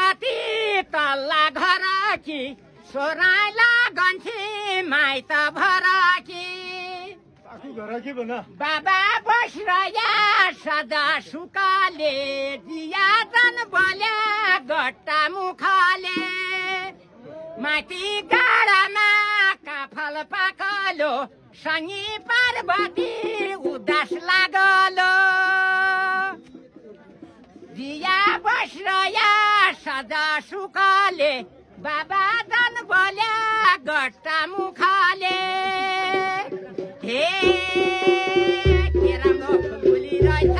अति तल्ला घर कि सोराइला गन्थी माइत भर कि बाबा बस्रया सदा सुकाले दिया जन बोल्या गट्टा मुखले माथि गाडामा काफल पाकलो सङ्गी पार्वती उदास लागलो दिया बस्रया सदा सुकाले बाबा जन बोल्या गट्टा मुखले हे के राम्रो बोलिरहेछ